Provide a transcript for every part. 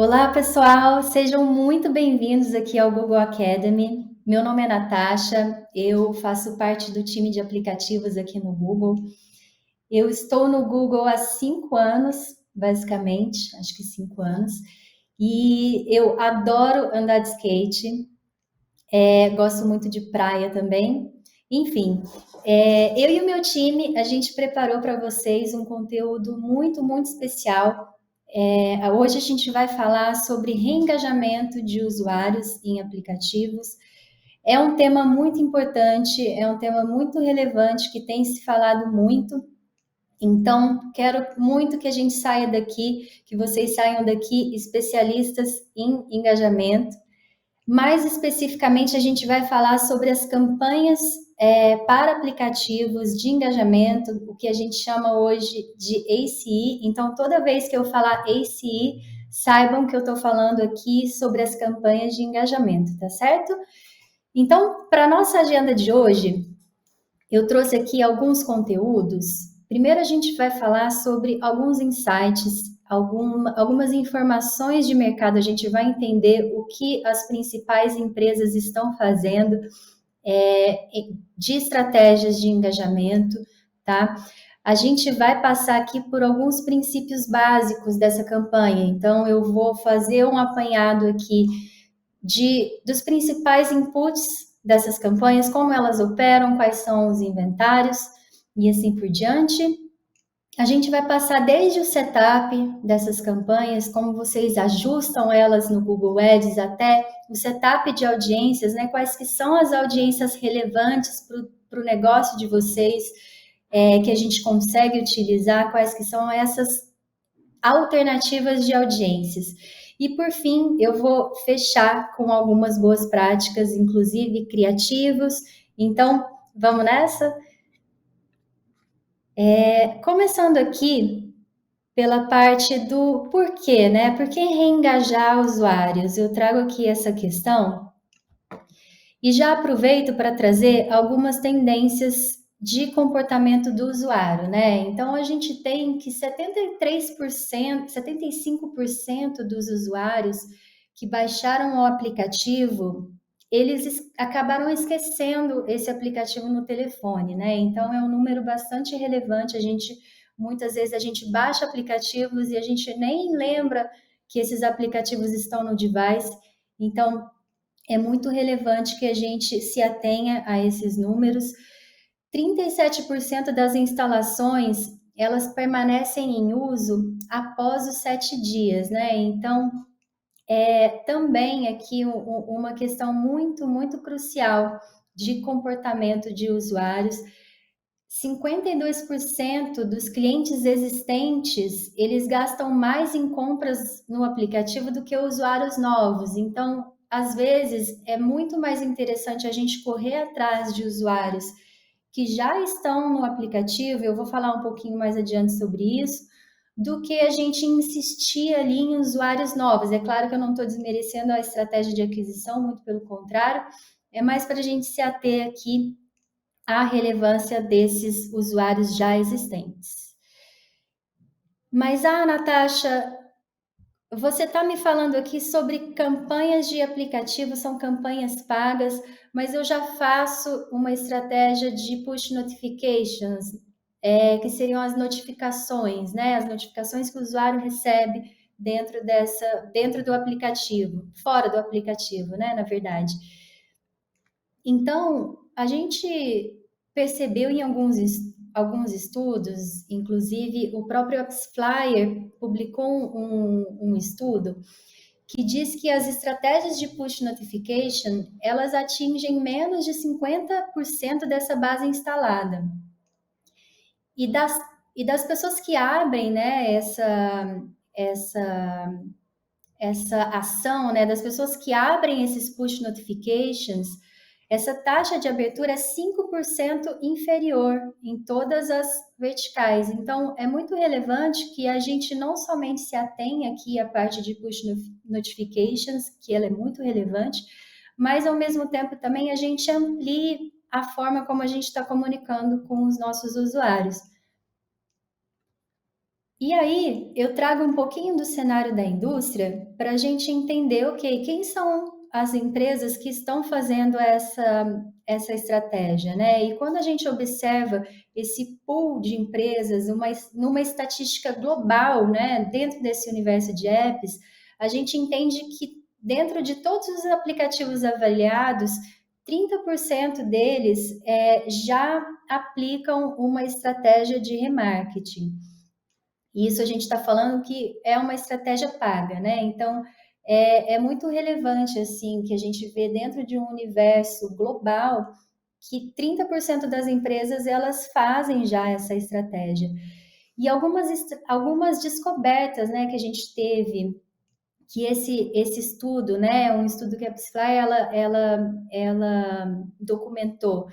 Olá, pessoal, sejam muito bem-vindos aqui ao Google Academy. Meu nome é Natasha, eu faço parte do time de aplicativos aqui no Google. Eu estou no Google há 5 anos, basicamente, acho que 5 anos, e eu adoro andar de skate, gosto muito de praia também. Enfim, eu e o meu time, a gente preparou para vocês um conteúdo muito especial. Hoje a gente vai falar sobre reengajamento de usuários em aplicativos. É um tema muito importante, é um tema muito relevante que tem se falado muito. Então, quero muito que a gente saia daqui, que vocês saiam daqui especialistas em engajamento. Mais especificamente, a gente vai falar sobre as campanhas para aplicativos de engajamento, o que a gente chama hoje de ACE. Então, toda vez que eu falar ACE, saibam que eu estou falando aqui sobre as campanhas de engajamento, tá certo? Então, para a nossa agenda de hoje, eu trouxe aqui alguns conteúdos. Primeiro, a gente vai falar sobre alguns insights, algumas informações de mercado. A gente vai entender o que as principais empresas estão fazendo de estratégias de engajamento, tá? A gente vai passar aqui por alguns princípios básicos dessa campanha. Então, eu vou fazer um apanhado aqui dos principais inputs dessas campanhas, como elas operam, quais são os inventários e assim por diante. A gente vai passar desde o setup dessas campanhas, como vocês ajustam elas no Google Ads, até o setup de audiências, né? Quais que são as audiências relevantes para o negócio de vocês, que a gente consegue utilizar, quais que são essas alternativas de audiências. E por fim, eu vou fechar com algumas boas práticas, inclusive criativos. Então, vamos nessa? Começando aqui pela parte do porquê, né? Por que reengajar usuários? Eu trago aqui essa questão e já aproveito para trazer algumas tendências de comportamento do usuário, né? Então a gente tem que 73%, 75% dos usuários que baixaram o aplicativo, eles acabaram esquecendo esse aplicativo no telefone, né? Então é um número bastante relevante. Muitas vezes a gente baixa aplicativos e a gente nem lembra que esses aplicativos estão no device. Então é muito relevante que a gente se atenha a esses números. 37% das instalações, elas permanecem em uso após os 7 dias, né? Então, também aqui uma questão muito crucial de comportamento de usuários. 52% dos clientes existentes, eles gastam mais em compras no aplicativo do que usuários novos. Então, às vezes, é muito mais interessante a gente correr atrás de usuários que já estão no aplicativo, eu vou falar um pouquinho mais adiante sobre isso, do que a gente insistir ali em usuários novos. É claro que eu não estou desmerecendo a estratégia de aquisição, muito pelo contrário, é mais para a gente se ater aqui a relevância desses usuários já existentes. Mas, Natasha, você está me falando aqui sobre campanhas de aplicativo, são campanhas pagas, mas eu já faço uma estratégia de push notifications, que seriam as notificações, né? As notificações que o usuário recebe dentro do aplicativo, fora do aplicativo, né? Na verdade. Então, a gente percebeu em alguns estudos, inclusive o próprio AppsFlyer publicou um estudo que diz que as estratégias de push notification, elas atingem menos de 50% dessa base instalada. E das pessoas que abrem, né, essa ação, né, das pessoas que abrem esses push notifications, essa taxa de abertura é 5% inferior em todas as verticais. Então, é muito relevante que a gente não somente se atenha aqui à parte de push notifications, que ela é muito relevante, mas ao mesmo tempo também a gente amplie a forma como a gente está comunicando com os nossos usuários. E aí, eu trago um pouquinho do cenário da indústria para a gente entender, ok, quem são as empresas que estão fazendo essa estratégia, né? E quando a gente observa esse pool de empresas, numa estatística global, né, dentro desse universo de apps, a gente entende que dentro de todos os aplicativos avaliados, 30% deles já aplicam uma estratégia de remarketing. E isso a gente está falando que é uma estratégia paga, né? Então, é muito relevante, assim, que a gente vê dentro de um universo global que 30% das empresas, elas fazem já essa estratégia. E algumas descobertas, né, que a gente teve, que esse estudo, né, um estudo que a Psyfly, ela documentou,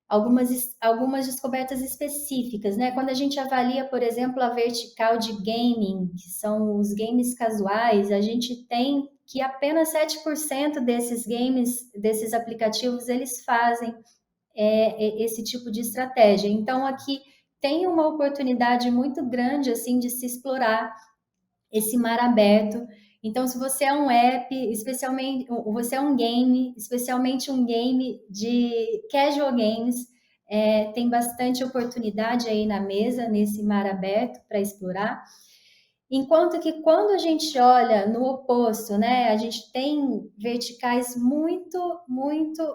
algumas descobertas específicas, né? Quando a gente avalia, por exemplo, a vertical de gaming, que são os games casuais, a gente tem que apenas 7% desses games, desses aplicativos, eles fazem esse tipo de estratégia. Então, aqui tem uma oportunidade muito grande, assim, de se explorar esse mar aberto. Então, se você é um app, especialmente, você é um game, especialmente um game de casual games, tem bastante oportunidade aí na mesa, nesse mar aberto para explorar. Enquanto que quando a gente olha no oposto, né, a gente tem verticais muito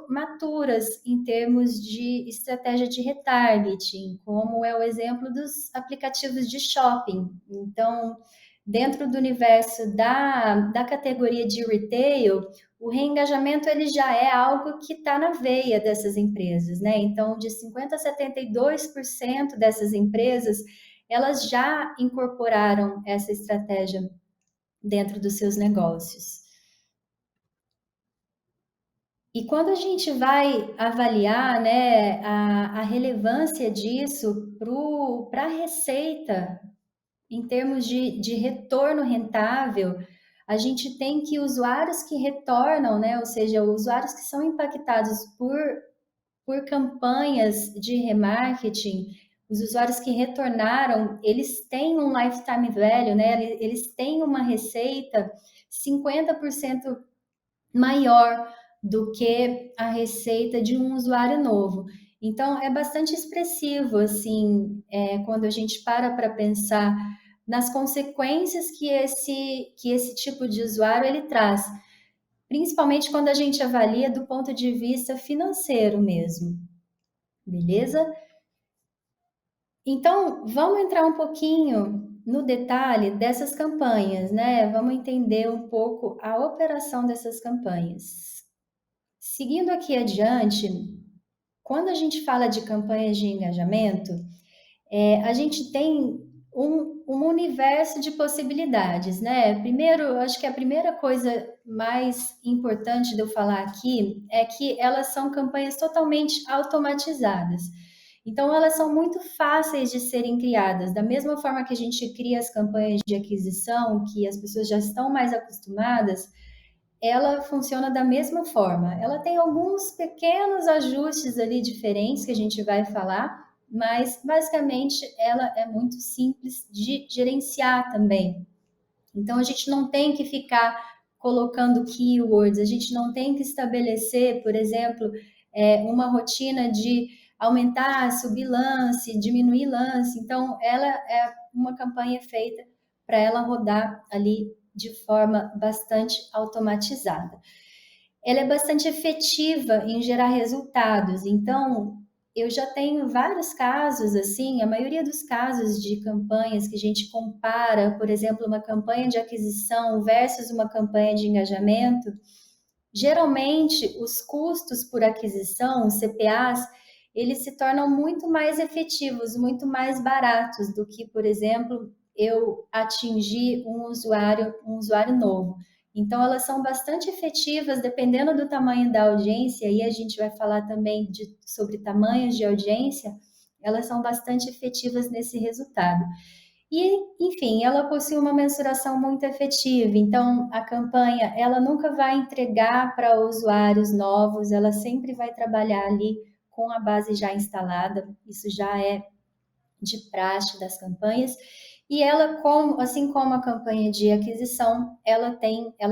maturas em termos de estratégia de retargeting, como é o exemplo dos aplicativos de shopping. Então, dentro do universo da categoria de retail, o reengajamento ele já é algo que está na veia dessas empresas, né? Então, de 50% a 72% dessas empresas elas já incorporaram essa estratégia dentro dos seus negócios. E quando a gente vai avaliar, né, a relevância disso para a receita, em termos de retorno rentável, a gente tem que usuários que retornam, né, ou seja, usuários que são impactados por campanhas de remarketing, os usuários que retornaram, eles têm um lifetime value, né? Eles têm uma receita 50% maior do que a receita de um usuário novo. Então, é bastante expressivo, assim, quando a gente para pensar nas consequências que esse tipo de usuário ele traz, principalmente quando a gente avalia do ponto de vista financeiro mesmo. Beleza? Então, vamos entrar um pouquinho no detalhe dessas campanhas, né? Vamos entender um pouco a operação dessas campanhas. Seguindo aqui adiante, quando a gente fala de campanhas de engajamento, a gente tem um universo de possibilidades, né? Primeiro, eu acho que a primeira coisa mais importante de eu falar aqui é que elas são campanhas totalmente automatizadas. Então, elas são muito fáceis de serem criadas. Da mesma forma que a gente cria as campanhas de aquisição, que as pessoas já estão mais acostumadas, ela funciona da mesma forma. Ela tem alguns pequenos ajustes ali diferentes que a gente vai falar, mas basicamente ela é muito simples de gerenciar também. Então a gente não tem que ficar colocando keywords, a gente não tem que estabelecer, por exemplo, uma rotina de aumentar, subir lance, diminuir lance. Então ela é uma campanha feita para ela rodar ali de forma bastante automatizada. Ela é bastante efetiva em gerar resultados. Então, eu já tenho vários casos, assim, a maioria dos casos de campanhas que a gente compara, por exemplo, uma campanha de aquisição versus uma campanha de engajamento, geralmente os custos por aquisição, os CPAs, eles se tornam muito mais efetivos, muito mais baratos do que, por exemplo, eu atingir um usuário novo. Então, elas são bastante efetivas, dependendo do tamanho da audiência, e a gente vai falar também sobre tamanhos de audiência, elas são bastante efetivas nesse resultado. E, enfim, ela possui uma mensuração muito efetiva. Então, a campanha, ela nunca vai entregar para usuários novos, ela sempre vai trabalhar ali com a base já instalada. Isso já é de praxe das campanhas. e ela, assim como a campanha de aquisição, ela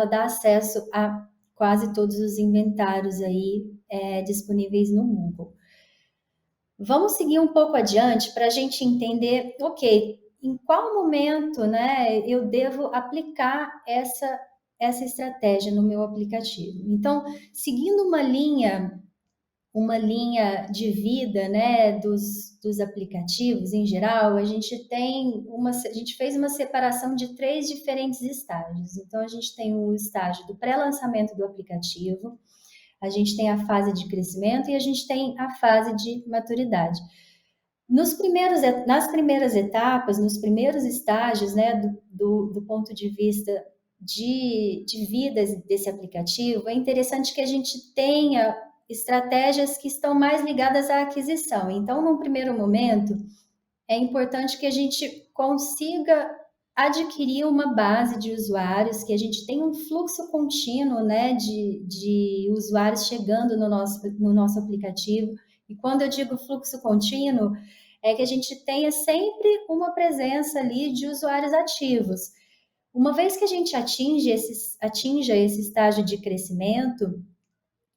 dá acesso a quase todos os inventários aí disponíveis no Google. Vamos seguir um pouco adiante para a gente entender, ok, em qual momento, né, eu devo aplicar essa estratégia no meu aplicativo. Então, seguindo uma linha de vida, né, dos aplicativos em geral, a gente fez uma separação de 3 diferentes estágios. Então, a gente tem o estágio do pré-lançamento do aplicativo, a gente tem a fase de crescimento e a gente tem a fase de maturidade. Nas primeiras etapas, nos primeiros estágios, né, do ponto de vista de vida desse aplicativo, é interessante que a gente tenha estratégias que estão mais ligadas à aquisição. Então, num primeiro momento, é importante que a gente consiga adquirir uma base de usuários, que a gente tenha um fluxo contínuo, né, de usuários chegando no nosso aplicativo. E quando eu digo fluxo contínuo, é que a gente tenha sempre uma presença ali de usuários ativos. Uma vez que a gente atinja esse estágio de crescimento,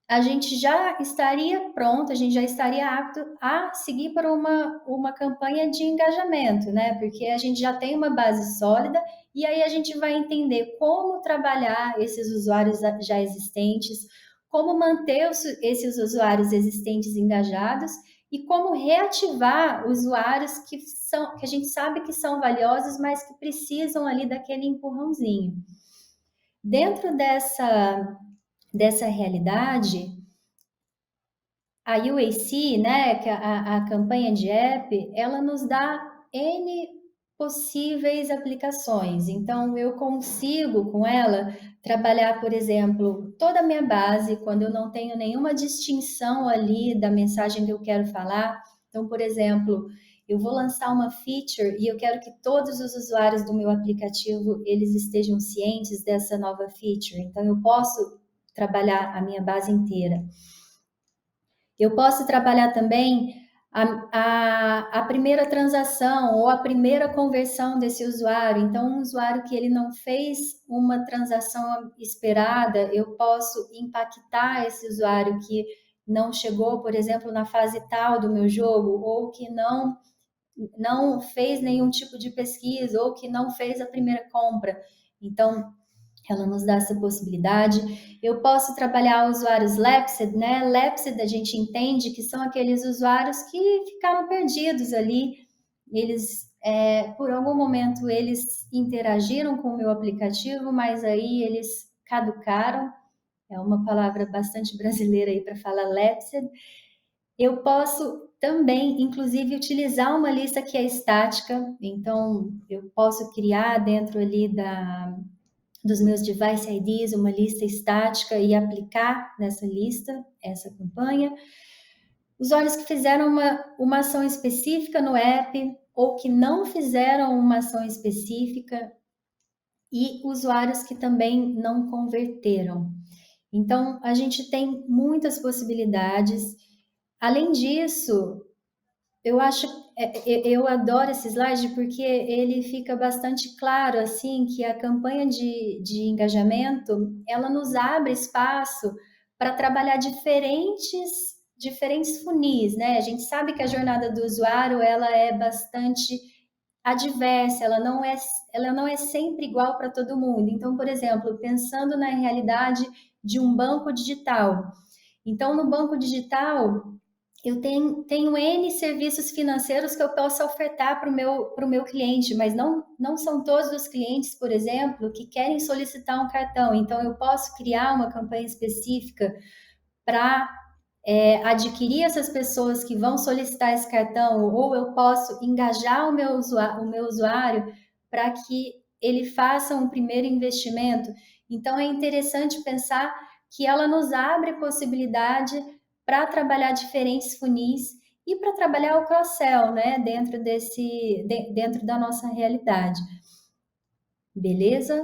a gente já estaria pronto, a gente já estaria apto a seguir para uma campanha de engajamento, né? Porque a gente já tem uma base sólida e aí a gente vai entender como trabalhar esses usuários já existentes, como manter esses usuários existentes engajados e como reativar usuários que a gente sabe que são valiosos, mas que precisam ali daquele empurrãozinho. Dentro dessa realidade, a UAC, né, que é a campanha de app, ela nos dá N possíveis aplicações. Então, eu consigo com ela trabalhar, por exemplo, toda a minha base, quando eu não tenho nenhuma distinção ali da mensagem que eu quero falar. Então, por exemplo, eu vou lançar uma feature e eu quero que todos os usuários do meu aplicativo eles estejam cientes dessa nova feature. Então, eu posso trabalhar a minha base inteira. Eu posso trabalhar também a primeira transação ou a primeira conversão desse usuário. Então, um usuário que ele não fez uma transação esperada, eu posso impactar esse usuário que não chegou, por exemplo, na fase tal do meu jogo, ou que não fez nenhum tipo de pesquisa, ou que não fez a primeira compra. Então, ela nos dá essa possibilidade. Eu posso trabalhar usuários lapsed, né? Lapsed a gente entende que são aqueles usuários que ficaram perdidos ali. Eles, por algum momento, eles interagiram com o meu aplicativo, mas aí eles caducaram. É uma palavra bastante brasileira aí para falar lapsed. Eu posso também, inclusive, utilizar uma lista que é estática. Então, eu posso criar dentro ali dos meus device IDs uma lista estática e aplicar nessa lista essa campanha. Usuários que fizeram uma ação específica no app ou que não fizeram uma ação específica e usuários que também não converteram. Então, a gente tem muitas possibilidades. Além disso, eu adoro esse slide porque ele fica bastante claro assim que a campanha de engajamento ela nos abre espaço para trabalhar diferentes funis, né? A gente sabe que a jornada do usuário ela é bastante adversa, ela não é sempre igual para todo mundo. Então, por exemplo, pensando na realidade de um banco digital. Então, no banco digital, eu tenho N serviços financeiros que eu posso ofertar para o meu cliente, mas não são todos os clientes, por exemplo, que querem solicitar um cartão. Então, eu posso criar uma campanha específica para adquirir essas pessoas que vão solicitar esse cartão, ou eu posso engajar o meu usuário para que ele faça um primeiro investimento. Então, é interessante pensar que ela nos abre possibilidade para trabalhar diferentes funis e para trabalhar o cross-sell, né, dentro da nossa realidade. Beleza?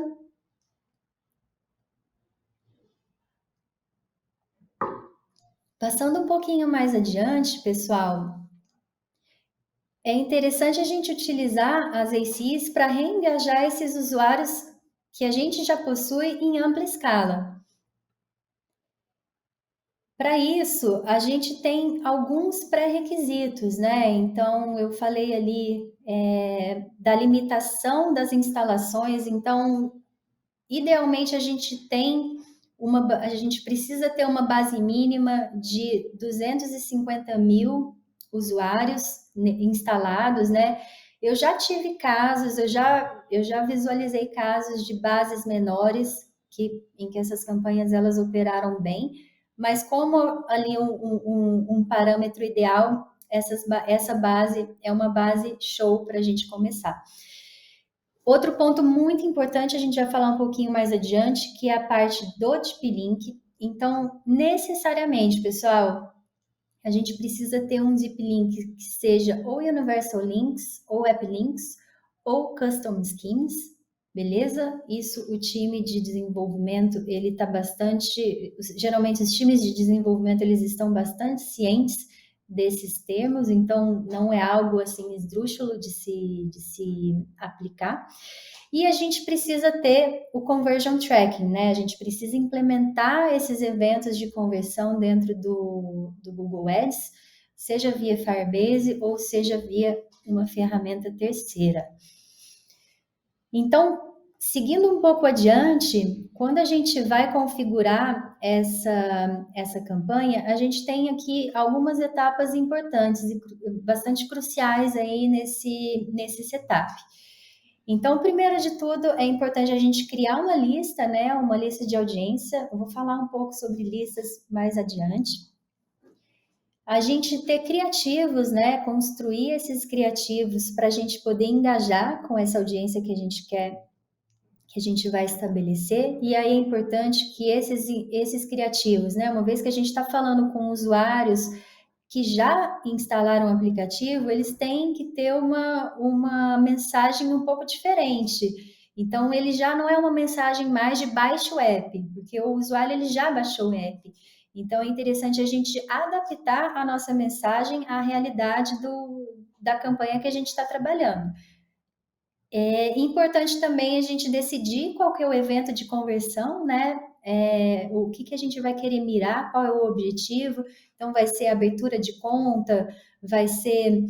Passando um pouquinho mais adiante, pessoal, É interessante a gente utilizar as ACs para reengajar esses usuários que a gente já possui em ampla escala. Para isso, a gente tem alguns pré-requisitos, né? Então, eu falei ali da limitação das instalações. Então, idealmente, a gente precisa ter uma base mínima de 250 mil usuários instalados, né? Eu já tive casos, eu já visualizei casos de bases menores em que essas campanhas elas operaram bem, mas como ali um parâmetro ideal, essa base é uma base show para a gente começar. Outro ponto muito importante, a gente vai falar um pouquinho mais adiante, que é a parte do Deep Link. Então, necessariamente, pessoal, a gente precisa ter um Deep Link que seja ou Universal Links, ou App Links, ou Custom Schemes, beleza? Isso o time de desenvolvimento, ele está bastante... Geralmente, os times de desenvolvimento, eles estão bastante cientes desses termos, então não é algo assim esdrúxulo de se aplicar. E a gente precisa ter o conversion tracking, né? A gente precisa implementar esses eventos de conversão dentro do Google Ads, seja via Firebase ou seja via uma ferramenta terceira. Então, seguindo um pouco adiante, quando a gente vai configurar essa campanha, a gente tem aqui algumas etapas importantes e bastante cruciais aí nesse setup. Então, primeiro de tudo, é importante a gente criar uma lista, né? Uma lista de audiência. Eu vou falar um pouco sobre listas mais adiante. A gente ter criativos, né? Construir esses criativos para a gente poder engajar com essa audiência que a gente quer, que a gente vai estabelecer. E aí é importante que esses criativos, né? Uma vez que a gente está falando com usuários que já instalaram o aplicativo, eles têm que ter uma mensagem um pouco diferente. Então, ele já não é uma mensagem mais de baixe o app, porque o usuário ele já baixou o app. Então, é interessante a gente adaptar a nossa mensagem à realidade da campanha que a gente está trabalhando. É importante também a gente decidir qual que é o evento de conversão, né? O que a gente vai querer mirar, qual é o objetivo. Então, vai ser abertura de conta, vai ser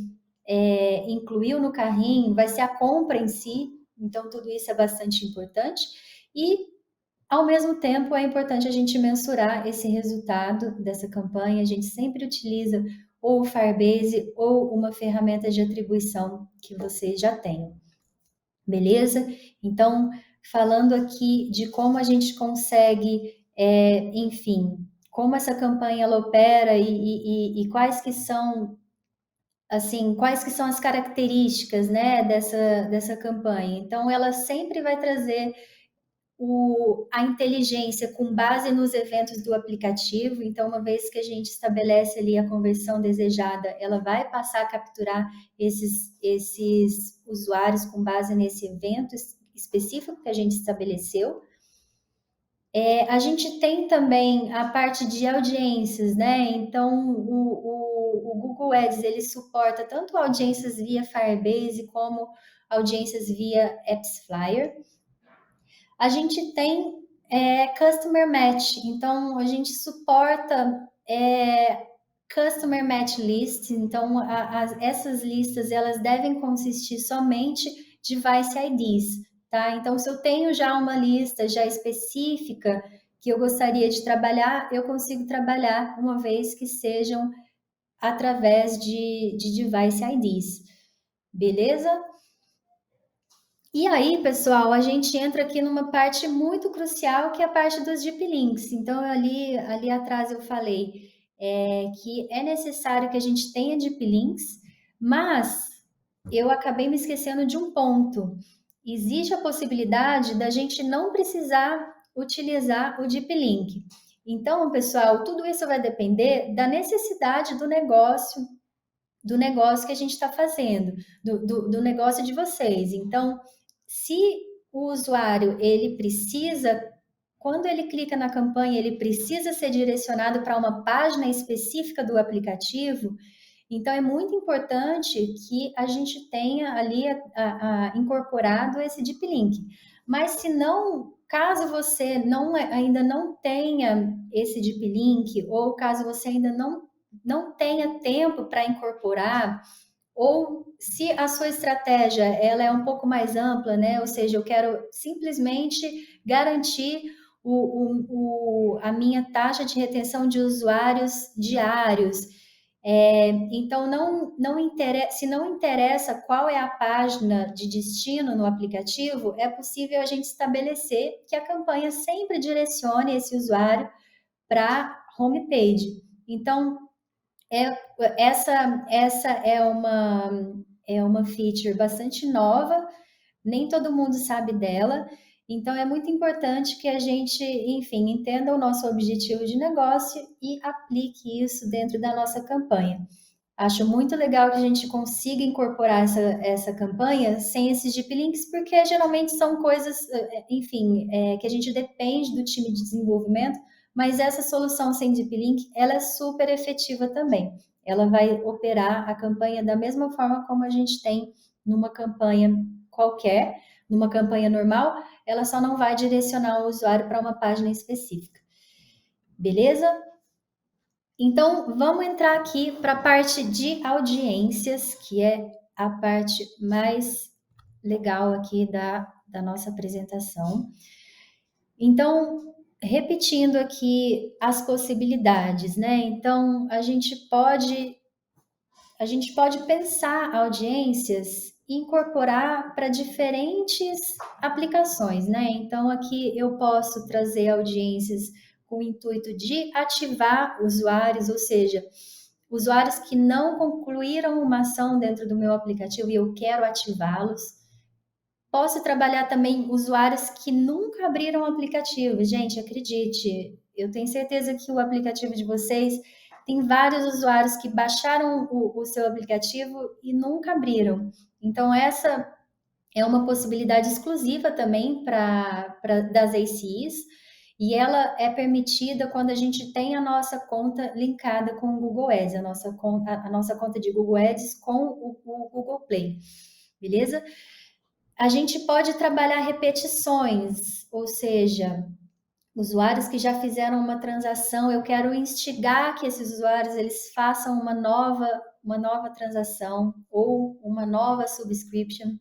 incluir no carrinho, vai ser a compra em si. Então, tudo isso é bastante importante. E, ao mesmo tempo, é importante a gente mensurar esse resultado dessa campanha. A gente sempre utiliza ou o Firebase ou uma ferramenta de atribuição que vocês já tenham. Beleza? Então, falando aqui de como a gente consegue, enfim, como essa campanha ela opera e quais que são, assim, quais que são as características, né, dessa campanha. Então, ela sempre vai trazer a inteligência com base nos eventos do aplicativo. Então, uma vez que a gente estabelece ali a conversão desejada, ela vai passar a capturar esses usuários com base nesse evento específico que a gente estabeleceu. A gente tem também a parte de audiências, né? Então, o Google Ads, ele suporta tanto audiências via Firebase como audiências via AppsFlyer. A gente tem Customer Match, então a gente suporta Customer Match List, então essas listas elas devem consistir somente de Device IDs, tá? Então se eu tenho já uma lista já específica que eu gostaria de trabalhar, eu consigo trabalhar uma vez que sejam através de Device IDs, beleza? E aí, pessoal, a gente entra aqui numa parte muito crucial, que é a parte dos deep links. Então, ali atrás eu falei que é necessário que a gente tenha deep links, mas eu acabei me esquecendo de um ponto. Existe a possibilidade da gente não precisar utilizar o deep link. Então, pessoal, tudo isso vai depender da necessidade do negócio que a gente está fazendo, do negócio de vocês. Então, se o usuário, ele precisa, quando ele clica na campanha, ele precisa ser direcionado para uma página específica do aplicativo, Então, é muito importante que a gente tenha ali incorporado esse Deep Link. Mas se não, caso você ainda não tenha esse Deep Link, ou caso você ainda não tenha tempo para incorporar, ou se a sua estratégia ela é um pouco mais ampla, né? Ou seja, eu quero simplesmente garantir a minha taxa de retenção de usuários diários. Então, se não interessa qual é a página de destino no aplicativo, é possível a gente estabelecer que a campanha sempre direcione esse usuário para a homepage. Então, é, essa é uma feature bastante nova, nem todo mundo sabe dela, então é muito importante que a gente, enfim, entenda o nosso objetivo de negócio e aplique isso dentro da nossa campanha. Acho muito legal que a gente consiga incorporar essa campanha sem esses deep links, porque geralmente são coisas, enfim, que a gente depende do time de desenvolvimento, mas essa solução sem deep link, ela é super efetiva também. Ela vai operar a campanha da mesma forma como a gente tem numa campanha qualquer, numa campanha normal, ela só não vai direcionar o usuário para uma página específica. Beleza? Então, vamos entrar aqui para a parte de audiências, que é a parte mais legal aqui da nossa apresentação. Então, repetindo aqui as possibilidades, né? Então, a gente pode pensar audiências e incorporar para diferentes aplicações, né? Então, aqui eu posso trazer audiências com o intuito de ativar usuários, ou seja, usuários que não concluíram uma ação dentro do meu aplicativo e eu quero ativá-los. Posso trabalhar também usuários que nunca abriram o aplicativo. Gente, acredite, eu tenho certeza que o aplicativo de vocês tem vários usuários que baixaram o seu aplicativo e nunca abriram. Então, essa é uma possibilidade exclusiva também das ACIs, e ela é permitida quando a gente tem a nossa conta linkada com o Google Ads, a nossa conta de Google Ads com o Google Play, beleza? A gente pode trabalhar repetições, ou seja, usuários que já fizeram uma transação, eu quero instigar que esses usuários eles façam uma nova transação ou uma nova subscription.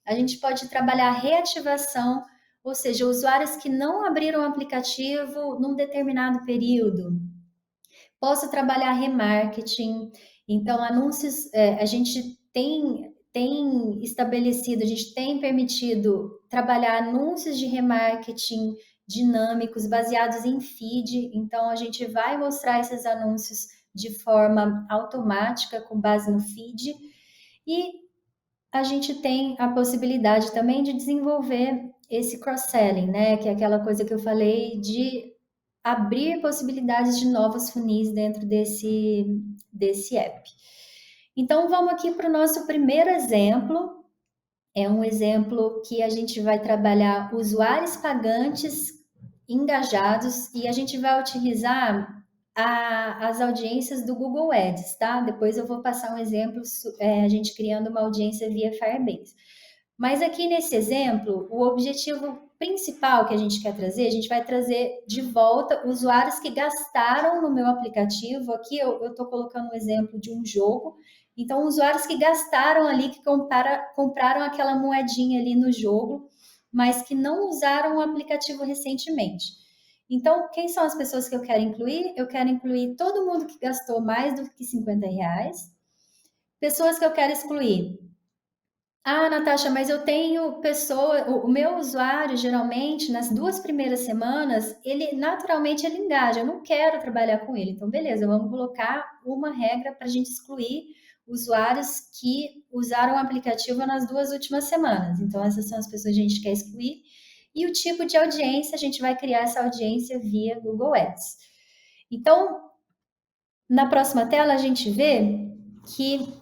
A gente pode trabalhar reativação, ou seja, usuários que não abriram o aplicativo num determinado período. Posso trabalhar remarketing, então anúncios, a gente tem estabelecido, a gente tem permitido trabalhar anúncios de remarketing dinâmicos baseados em feed, então a gente vai mostrar esses anúncios de forma automática com base no feed e a gente tem a possibilidade também de desenvolver esse cross-selling, né? Que é aquela coisa que eu falei de abrir possibilidades de novos funis dentro desse app. Então, vamos aqui para o nosso primeiro exemplo. É um exemplo que a gente vai trabalhar usuários pagantes engajados e a gente vai utilizar as audiências do Google Ads, tá? Depois eu vou passar um exemplo, a gente criando uma audiência via Firebase. Mas aqui nesse exemplo, o objetivo principal que a gente quer trazer, a gente vai trazer de volta usuários que gastaram no meu aplicativo. Aqui eu estou colocando um exemplo de um jogo. Então, usuários que gastaram ali, que compraram aquela moedinha ali no jogo, mas que não usaram o aplicativo recentemente. Então, quem são as pessoas que eu quero incluir? Eu quero incluir todo mundo que gastou mais do que R$ 50. Pessoas que eu quero excluir. Ah, Natasha, mas eu tenho o meu usuário, geralmente, nas 2 primeiras semanas, ele naturalmente ele engaja, eu não quero trabalhar com ele. Então, beleza, vamos colocar uma regra para a gente excluir usuários que usaram o aplicativo nas 2 últimas semanas. Então, essas são as pessoas que a gente quer excluir. E o tipo de audiência, a gente vai criar essa audiência via Google Ads. Então, na próxima tela, a gente vê que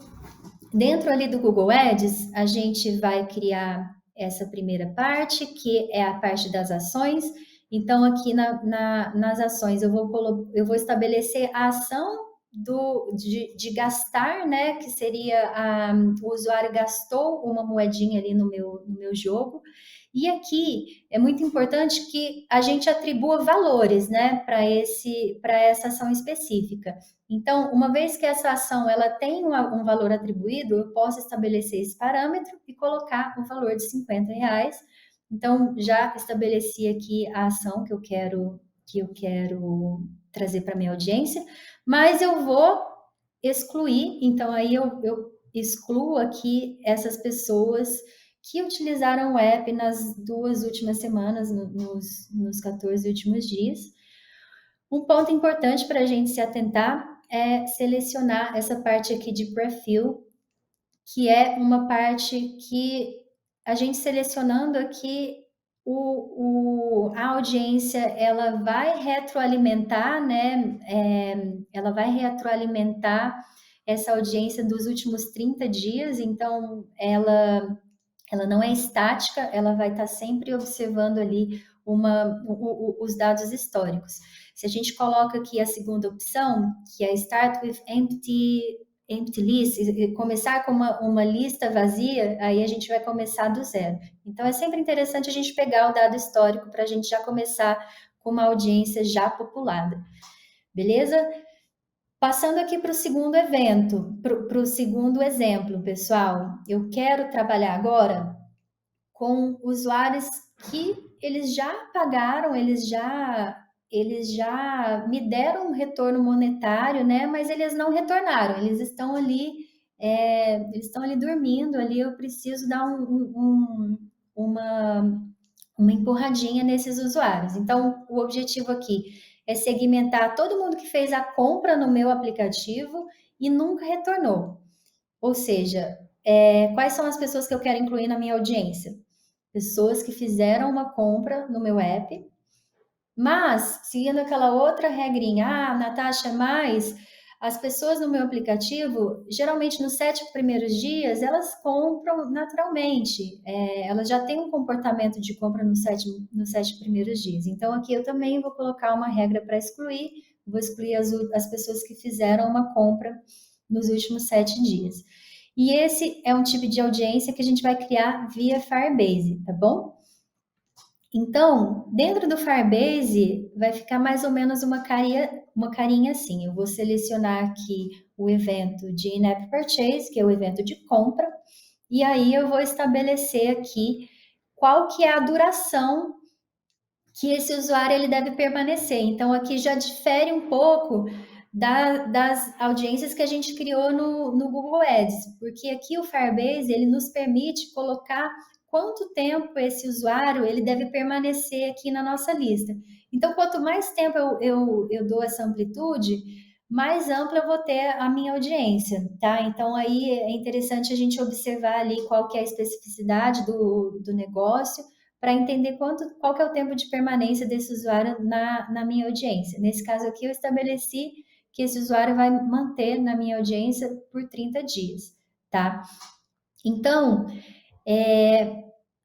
dentro ali do Google Ads, a gente vai criar essa primeira parte, que é a parte das ações. Então, aqui nas ações, eu vou estabelecer a ação de gastar, né? Que seria o usuário gastou uma moedinha ali no meu jogo. E aqui é muito importante que a gente atribua valores, né, para essa ação específica. Então, uma vez que essa ação ela tem um valor atribuído, eu posso estabelecer esse parâmetro e colocar o valor de R$ 50. Então, já estabeleci aqui a ação que eu quero trazer para minha audiência, mas eu vou excluir, então aí eu excluo aqui essas pessoas que utilizaram o app nas 2 últimas semanas, nos 14 últimos dias. Um ponto importante para a gente se atentar é selecionar essa parte aqui de perfil, que é uma parte que a gente selecionando aqui a audiência, ela vai retroalimentar, né? Ela vai retroalimentar essa audiência dos últimos 30 dias, então ela não é estática, ela vai estar sempre observando ali os dados históricos. Se a gente coloca aqui a segunda opção, que é Start with Empty List, começar com uma lista vazia, aí a gente vai começar do zero. Então é sempre interessante a gente pegar o dado histórico para a gente já começar com uma audiência já populada. Beleza? Passando aqui para o segundo evento, para o segundo exemplo, pessoal, eu quero trabalhar agora com usuários que eles já pagaram, eles já me deram um retorno monetário, né? Mas eles não retornaram, eles estão ali dormindo, ali eu preciso dar uma empurradinha nesses usuários. Então, o objetivo aqui é segmentar todo mundo que fez a compra no meu aplicativo e nunca retornou. Ou seja, quais são as pessoas que eu quero incluir na minha audiência? Pessoas que fizeram uma compra no meu app, mas seguindo aquela outra regrinha, Natasha, mas as pessoas no meu aplicativo, geralmente nos 7 primeiros dias, elas compram naturalmente, elas já têm um comportamento de compra nos 7 primeiros dias. Então, aqui eu também vou colocar uma regra para excluir, vou excluir as pessoas que fizeram uma compra nos últimos 7 dias. E esse é um tipo de audiência que a gente vai criar via Firebase, tá bom? Então, dentro do Firebase, vai ficar mais ou menos uma carinha assim. Eu vou selecionar aqui o evento de In-App Purchase, que é o evento de compra, e aí eu vou estabelecer aqui qual que é a duração que esse usuário ele deve permanecer. Então, aqui já difere um pouco das audiências que a gente criou no Google Ads, porque aqui o Firebase ele nos permite colocar quanto tempo esse usuário ele deve permanecer aqui na nossa lista. Então, quanto mais tempo eu dou essa amplitude, mais ampla eu vou ter a minha audiência, tá? Então, aí é interessante a gente observar ali qual que é a especificidade do negócio, para entender qual que é o tempo de permanência desse usuário na minha audiência. Nesse caso aqui, eu estabeleci que esse usuário vai manter na minha audiência por 30 dias, tá? Então,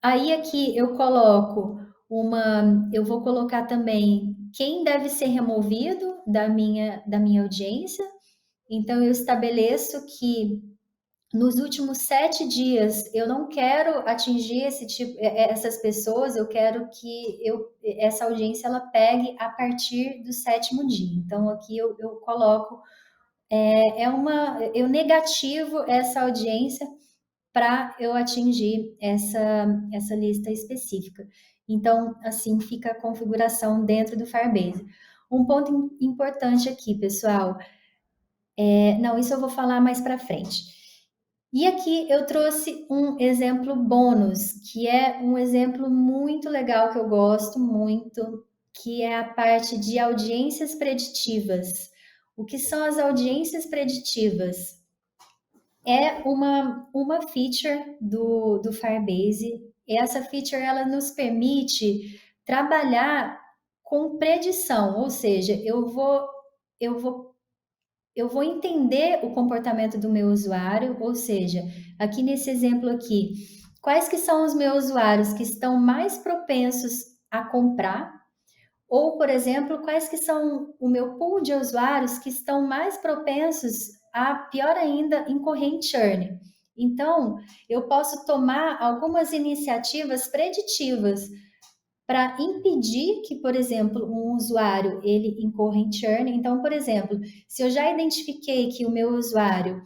aí aqui eu coloco eu vou colocar também quem deve ser removido da minha audiência. Então, eu estabeleço que nos últimos 7 dias, eu não quero atingir essas pessoas, eu quero que essa audiência ela pegue a partir do 7º dia. Então, aqui eu coloco, eu negativo essa audiência para eu atingir essa lista específica. Então, assim fica a configuração dentro do Firebase. Um ponto importante aqui, pessoal, não, isso eu vou falar mais para frente. E aqui eu trouxe um exemplo bônus, que é um exemplo muito legal que eu gosto muito, que é a parte de audiências preditivas. O que são as audiências preditivas? É uma feature do Firebase. E essa feature ela nos permite trabalhar com predição, ou seja, eu vou entender o comportamento do meu usuário, ou seja, aqui nesse exemplo aqui, quais que são os meus usuários que estão mais propensos a comprar Ou, por exemplo, quais que são o meu pool de usuários que estão mais propensos a, pior ainda, incorrer em churn. Então, eu posso tomar algumas iniciativas preditivas para impedir que, por exemplo, um usuário ele incorra em churn. Então, por exemplo, se eu já identifiquei que o meu usuário,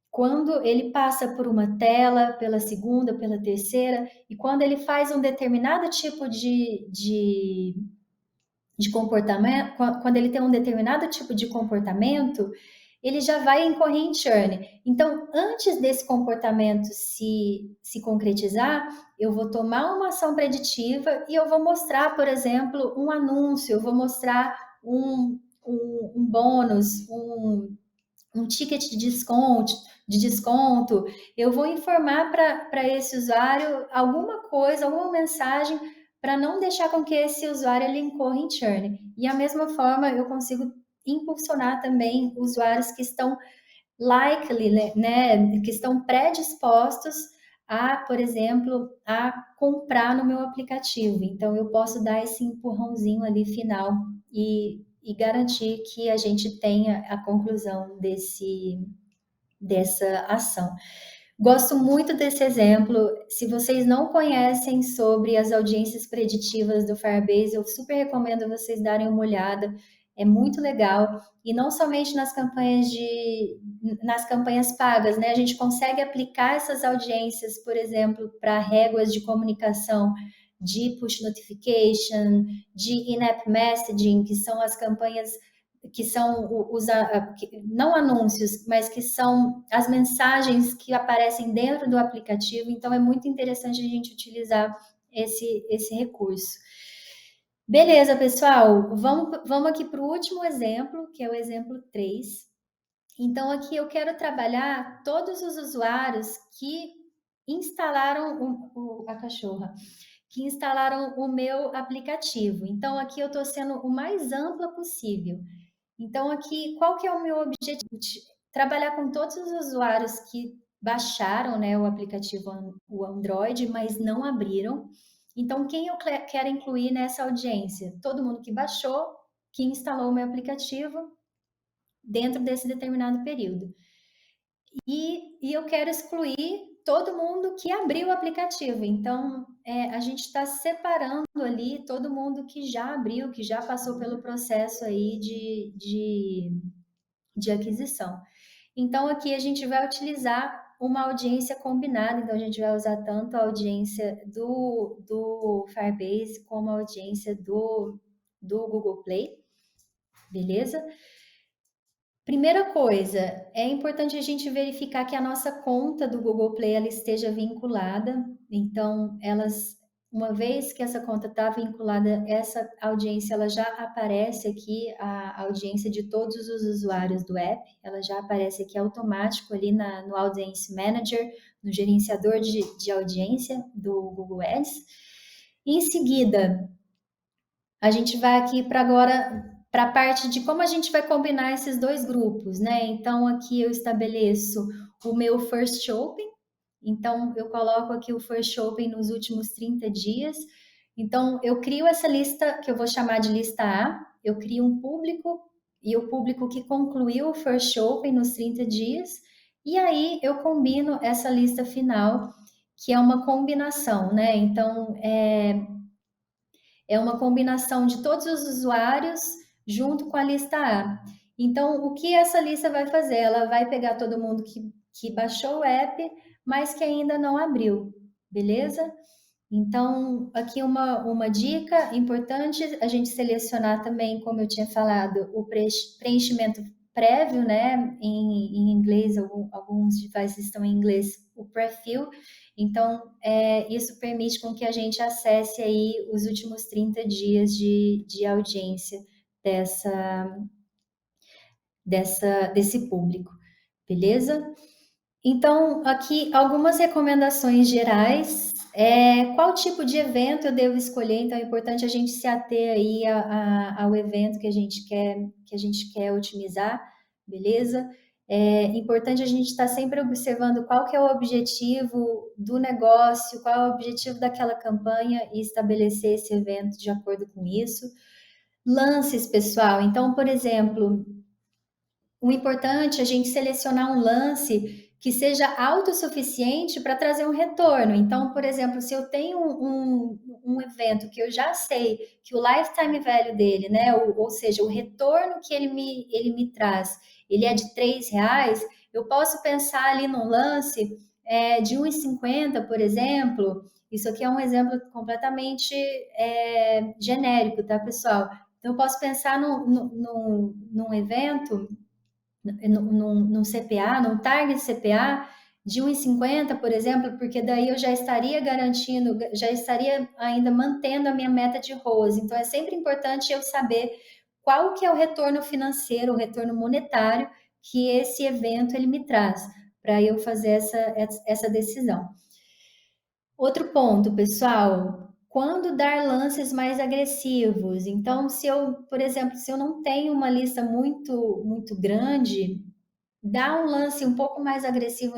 quando ele passa por uma tela, pela segunda, pela terceira, e quando ele faz um determinado tipo de comportamento, quando ele tem um determinado tipo de comportamento, ele já vai incorrer em churn. Então, antes desse comportamento se concretizar, eu vou tomar uma ação preditiva e eu vou mostrar, por exemplo, um anúncio, eu vou mostrar um bônus, um ticket de desconto, eu vou informar para esse usuário alguma coisa, alguma mensagem para não deixar com que esse usuário ele incorra em churn. E a mesma forma eu consigo impulsionar também usuários que estão likely, né, que estão predispostos a, por exemplo, a comprar no meu aplicativo. Então eu posso dar esse empurrãozinho ali final e garantir que a gente tenha a conclusão dessa ação. Gosto muito desse exemplo. Se vocês não conhecem sobre as audiências preditivas do Firebase, eu super recomendo vocês darem uma olhada. É muito legal. E não somente nas campanhas pagas, né? A gente consegue aplicar essas audiências, por exemplo, para réguas de comunicação de push notification, de in-app messaging, que são as campanhas que são não anúncios, mas que são as mensagens que aparecem dentro do aplicativo. Então, é muito interessante a gente utilizar esse recurso. Beleza, pessoal, vamos aqui para o último exemplo, que é o exemplo 3. Então, aqui eu quero trabalhar todos os usuários que instalaram a cachorra, que instalaram o meu aplicativo. Então, aqui eu estou sendo o mais ampla possível. Então, aqui, qual que é o meu objetivo? Trabalhar com todos os usuários que baixaram, né, o aplicativo o Android, mas não abriram. Então, quem eu quero incluir nessa audiência? Todo mundo que baixou, que instalou o meu aplicativo dentro desse determinado período. E eu quero excluir todo mundo que abriu o aplicativo. Então, a gente está separando ali todo mundo que já abriu, que já passou pelo processo aí de aquisição. Então, aqui a gente vai utilizar uma audiência combinada. Então, a gente vai usar tanto a audiência do Firebase como a audiência do Google Play. Beleza? Primeira coisa, é importante a gente verificar que a nossa conta do Google Play ela esteja vinculada. Então, uma vez que essa conta está vinculada, essa audiência ela já aparece aqui, a audiência de todos os usuários do app, ela já aparece aqui automático ali no Audience Manager, no gerenciador de audiência do Google Ads. Em seguida, a gente vai aqui para agora para a parte de como a gente vai combinar esses dois grupos, né? Então aqui eu estabeleço o meu first open. Então eu coloco aqui o first open nos últimos 30 dias. Então eu crio essa lista que eu vou chamar de lista A. Eu crio um público e o público que concluiu o first open nos 30 dias. E aí eu combino essa lista final, que é uma combinação, né? Então é uma combinação de todos os usuários junto com a lista A. Então, o que essa lista vai fazer? Ela vai pegar todo mundo que baixou o app, mas que ainda não abriu, beleza? Então, aqui uma dica importante, a gente selecionar também, como eu tinha falado, o preenchimento prévio, né? Em inglês, alguns devices estão em inglês, o pré-fill. Então, isso permite com que a gente acesse aí os últimos 30 dias de audiência desse público, beleza? Então, aqui algumas recomendações gerais. Qual tipo de evento eu devo escolher? Então, é importante a gente se ater aí ao evento que a gente quer otimizar, beleza? É importante a gente estar sempre observando qual que é o objetivo do negócio, qual é o objetivo daquela campanha e estabelecer esse evento de acordo com isso. Lances, pessoal. Então, por exemplo, o importante é a gente selecionar um lance que seja autossuficiente para trazer um retorno. Então, por exemplo, se eu tenho um evento que eu já sei que o lifetime value dele, né, ou seja, o retorno que ele me traz, ele é de R$ 3, eu posso pensar ali num lance de 1,50, por exemplo. Isso aqui é um exemplo completamente genérico, tá, pessoal? Então, eu posso pensar num evento num CPA, num target CPA de 1,50, por exemplo, porque daí eu já estaria garantindo, já estaria ainda mantendo a minha meta de ROAS. Então, é sempre importante eu saber qual que é o retorno financeiro, o retorno monetário que esse evento ele me traz, para eu fazer essa decisão. Outro ponto, pessoal, quando dar lances mais agressivos. Então, se eu, por exemplo, se eu não tenho uma lista muito grande, dar um lance um pouco mais agressivo,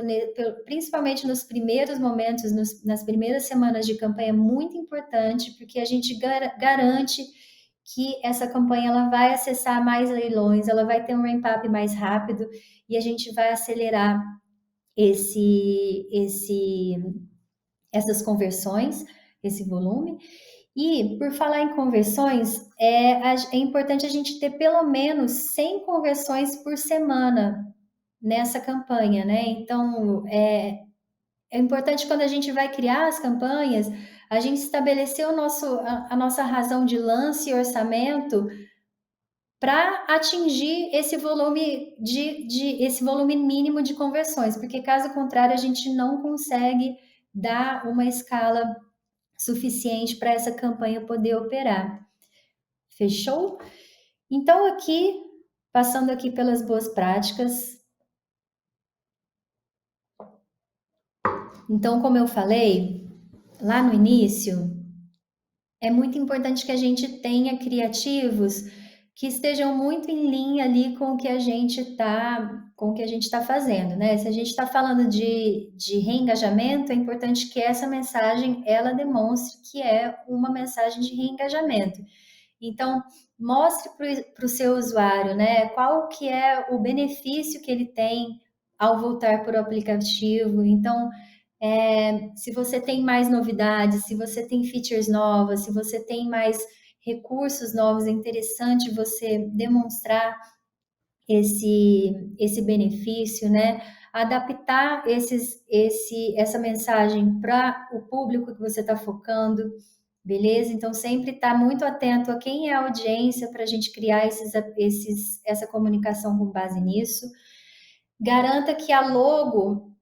principalmente nos primeiros momentos, nas primeiras semanas de campanha, é muito importante, porque a gente garante que essa campanha ela vai acessar mais leilões, ela vai ter um ramp-up mais rápido e a gente vai acelerar essas conversões, esse volume. E por falar em conversões, é importante a gente ter pelo menos 100 conversões por semana nessa campanha, né? Então, é importante quando a gente vai criar as campanhas, a gente estabelecer a nossa razão de lance e orçamento para atingir esse volume esse volume mínimo de conversões, porque caso contrário a gente não consegue dar uma escala suficiente para essa campanha poder operar. Fechou? Então aqui, passando aqui pelas boas práticas. Então, como eu falei lá no início, é muito importante que a gente tenha criativos que estejam muito em linha ali com o que a gente está fazendo, né? Se a gente está falando de reengajamento, é importante que essa mensagem ela demonstre que é uma mensagem de reengajamento. Então, mostre para o seu usuário, né, qual que é o benefício que ele tem ao voltar para o aplicativo. Então, se você tem mais novidades, se você tem features novas, se você tem mais recursos novos, é interessante você demonstrar esse benefício, né? Adaptar essa mensagem para o público que você está focando, beleza? Então, sempre estar muito atento a quem é a audiência para a gente criar essa comunicação com base nisso. Garanta que a logo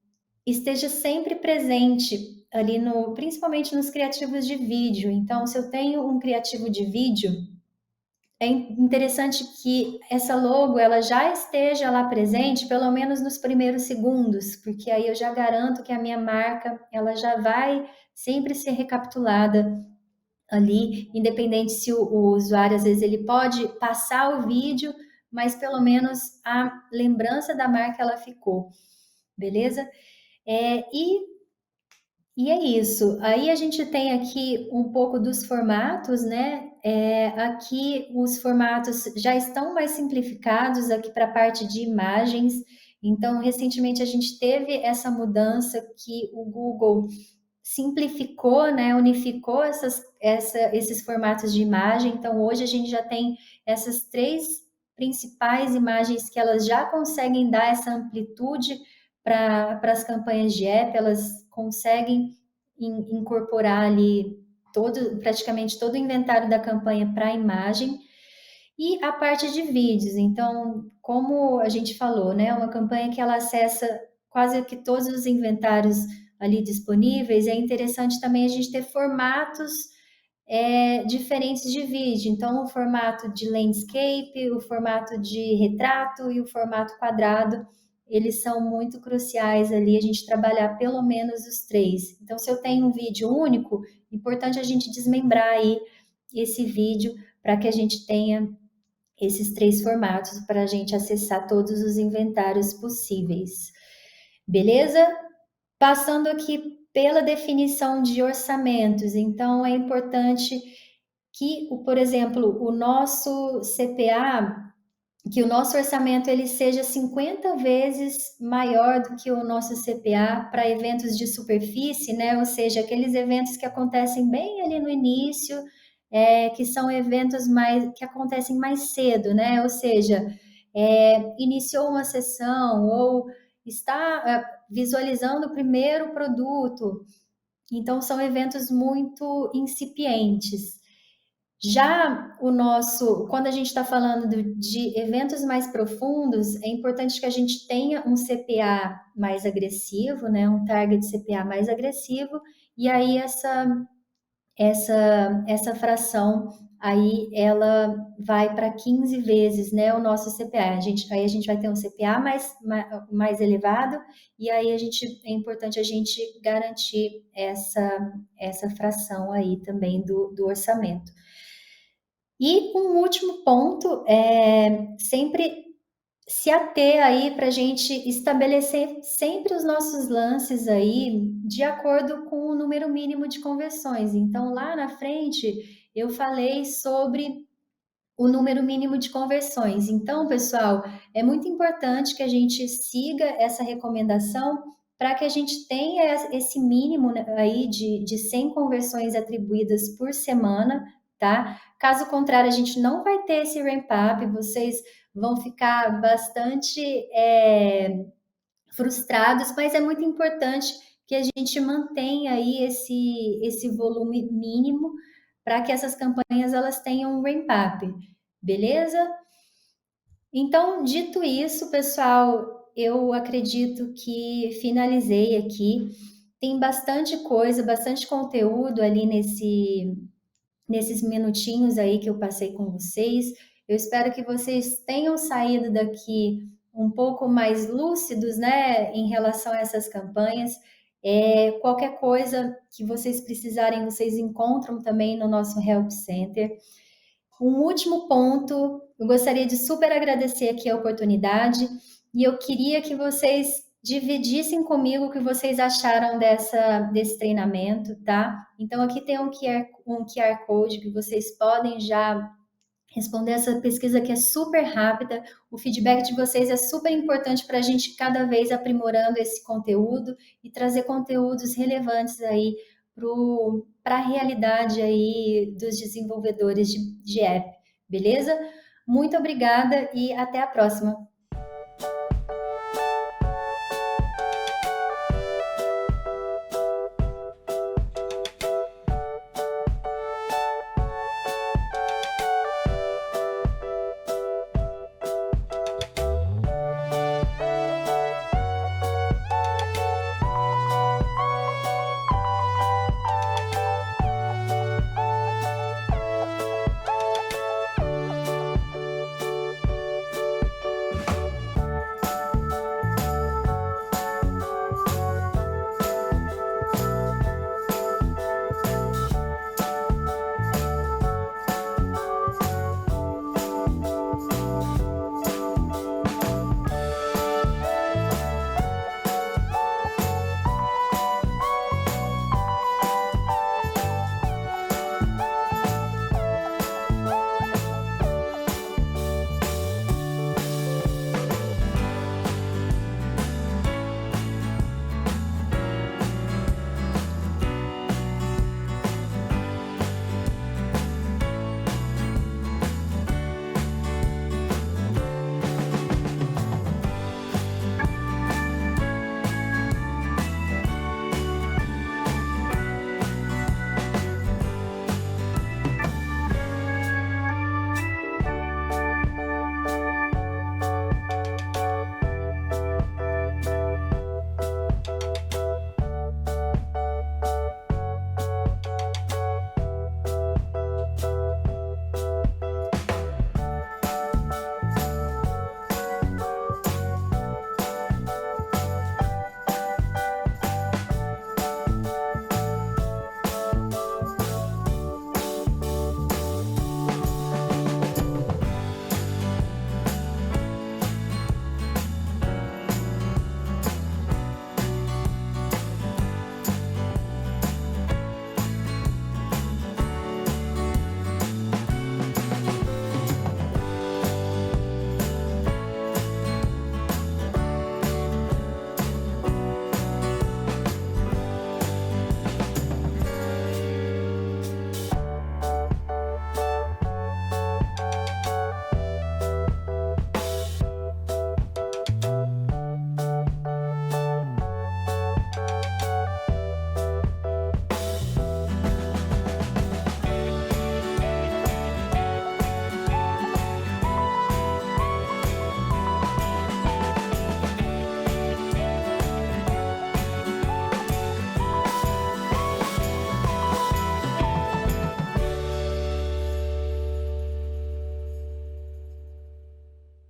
esteja sempre presente ali principalmente nos criativos de vídeo. Então, se eu tenho um criativo de vídeo, é interessante que essa logo ela já esteja lá presente, pelo menos nos primeiros segundos, porque aí eu já garanto que a minha marca ela já vai sempre ser recapitulada ali, independente se o usuário às vezes ele pode passar o vídeo, mas pelo menos a lembrança da marca ela ficou, beleza? É, e é isso. Aí a gente tem aqui um pouco dos formatos, né? Aqui os formatos já estão mais simplificados aqui para a parte de imagens. Então, recentemente a gente teve essa mudança que o Google simplificou, né? Unificou esses formatos de imagem. Então, hoje a gente já tem essas três principais imagens que elas já conseguem dar essa amplitude para as campanhas de app, elas conseguem incorporar ali praticamente todo o inventário da campanha para a imagem. E a parte de vídeos, então, como a gente falou, né, uma campanha que ela acessa quase que todos os inventários ali disponíveis, é interessante também a gente ter formatos diferentes de vídeo. Então, o formato de landscape, o formato de retrato e o formato quadrado, eles são muito cruciais ali, a gente trabalhar pelo menos os três. Então, se eu tenho um vídeo único, importante a gente desmembrar aí esse vídeo para que a gente tenha esses três formatos para a gente acessar todos os inventários possíveis. Beleza? Passando aqui pela definição de orçamentos, então é importante que, por exemplo, o nosso CPA, que o nosso orçamento ele seja 50 vezes maior do que o nosso CPA para eventos de superfície, né? Ou seja, aqueles eventos que acontecem bem ali no início, que são eventos mais que acontecem mais cedo, né? Ou seja, iniciou uma sessão ou está visualizando o primeiro produto, então são eventos muito incipientes. Já o nosso, quando a gente está falando de eventos mais profundos, é importante que a gente tenha um CPA mais agressivo, né? Um target CPA mais agressivo, e aí essa fração aí ela vai para 15 vezes, né, o nosso CPA. Aí a gente vai ter um CPA mais elevado, e aí é importante a gente garantir essa fração aí também do orçamento. E um último ponto é sempre se ater aí para a gente estabelecer sempre os nossos lances aí de acordo com o número mínimo de conversões. Então, lá na frente, eu falei sobre o número mínimo de conversões. Então, pessoal, é muito importante que a gente siga essa recomendação para que a gente tenha esse mínimo aí de 100 conversões atribuídas por semana, tá? Caso contrário, a gente não vai ter esse ramp-up, vocês vão ficar bastante frustrados, mas é muito importante que a gente mantenha aí esse volume mínimo para que essas campanhas elas tenham um ramp-up, beleza? Então, dito isso, pessoal, eu acredito que finalizei aqui. Tem bastante coisa, bastante conteúdo ali nesses minutinhos aí que eu passei com vocês. Eu espero que vocês tenham saído daqui um pouco mais lúcidos, né, em relação a essas campanhas. Qualquer coisa que vocês precisarem, vocês encontram também no nosso Help Center. Um último ponto, eu gostaria de super agradecer aqui a oportunidade e eu queria que vocês dividissem comigo o que vocês acharam desse treinamento, tá? Então, aqui tem um QR Code que vocês podem já responder essa pesquisa que é super rápida. O feedback de vocês é super importante para a gente cada vez aprimorando esse conteúdo e trazer conteúdos relevantes aí para a realidade aí dos desenvolvedores de app, beleza? Muito obrigada e até a próxima.